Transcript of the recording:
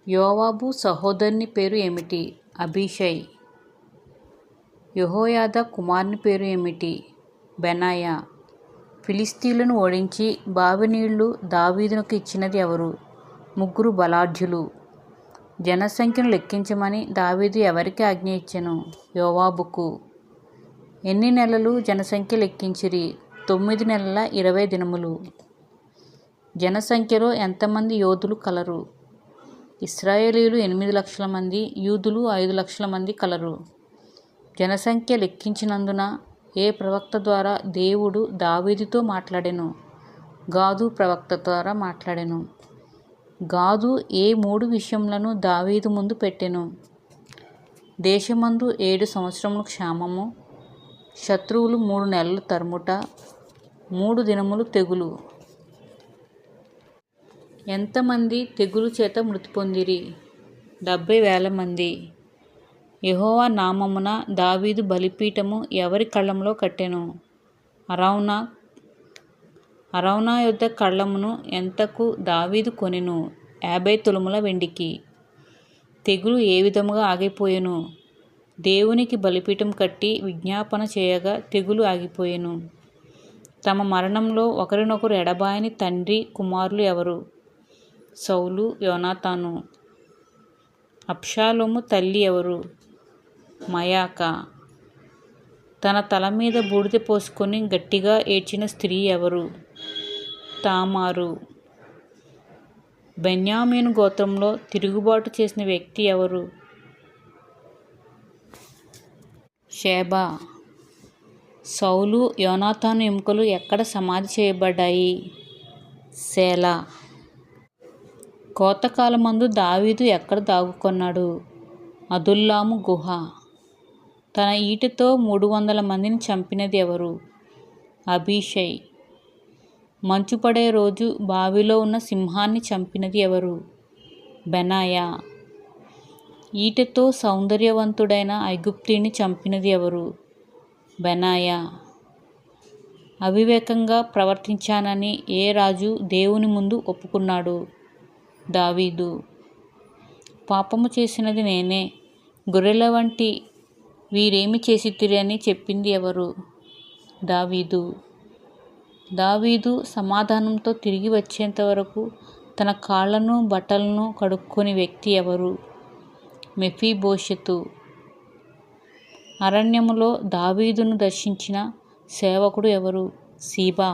యోవాబు సహోదరుని పేరు ఏమిటి? అబీషై. యెహోయాదా కుమారుని పేరు ఏమిటి? బెనాయా. ఫిలిష్తీయులను ఓడించి బావి నీళ్లు దావీదునకు ఇచ్చినది ఎవరు? ముగ్గురు బలాఢ్యులు. జనసంఖ్యను లెక్కించమని దావీదు ఎవరికి ఆజ్ఞ ఇచ్చెను? యోవాబుకు. ఎన్ని నెలలు జనసంఖ్య లెక్కించిరి? 9 నెలల 20 దినములు. జనసంఖ్యలో ఎంతమంది యోధులు కలరు? ఇశ్రాయేలీయులు 8 లక్షల మంది, యూదులు 5 లక్షల మంది కలరు. జనసంఖ్య లెక్కించినందున ఏ ప్రవక్త ద్వారా దేవుడు దావీదుతో మాట్లాడెను? గాదు ప్రవక్త ద్వారా మాట్లాడెను. గాదు ఏ 3 విషయములను దావీదు ముందు పెట్టెను? దేశమందు 7 సంవత్సరములు క్షామము, శత్రువులు 3 నెలలు తరుముట, 3 దినములు తెగులు. ఎంతమంది తెగులు చేత మృతి పొందిరి? 70,000 మంది. యెహోవా నామమున దావీదు బలిపీఠము ఎవరి కళ్ళంలో కట్టెను? అరౌనా యొద్ద కళ్ళమును ఎంతకు దావీదు కొనెను? 50 తులముల వెండికి. తెగులు ఏ విధముగా ఆగిపోయెను? దేవునికి బలిపీఠం కట్టి విజ్ఞాపన చేయగా తెగులు ఆగిపోయెను. తమ మరణంలో ఒకరినొకరు ఎడబాయని తండ్రి కుమారులు ఎవరు? సౌలు, యోనాతాను. అబ్షాలోము తల్లి ఎవరు? మయాకా. తన తల మీద బూడిద పోసుకొని గట్టిగా ఏడ్చిన స్త్రీ ఎవరు? తామారు. బెన్యామీను గోత్రంలో తిరుగుబాటు చేసిన వ్యక్తి ఎవరు? షేబా. సౌలు, యోనాతాను ఎముకలు ఎక్కడ సమాధి చేయబడ్డాయి? సేలా. కోతకాలమందు దావీదు ఎక్కడ దాగుకొన్నాడు? అదుల్లాము గుహ. తన ఈటెతో 300 మందిని చంపినది ఎవరు? అబీషై. మంచు పడే రోజు బావిలో ఉన్న సింహాన్ని చంపినది ఎవరు? బెనాయా. ఈటెతో సౌందర్యవంతుడైన ఐగుప్తీయుని చంపినది ఎవరు? బెనాయా. అవివేకంగా ప్రవర్తించానని ఏ రాజు దేవుని ముందు ఒప్పుకున్నాడు? దావీదు. పాపము చేసినది నేనే, గొర్రెల వంటి వీరేమి చేసితిరి అని చెప్పింది ఎవరు? దావీదు. దావీదు సమాధానంతో తిరిగి వచ్చేంత వరకు తన కాళ్లను బట్టలను కడుక్కొని వ్యక్తి ఎవరు? మెఫీబోషెతు. అరణ్యములో దావీదును దర్శించిన సేవకుడు ఎవరు? సీబా.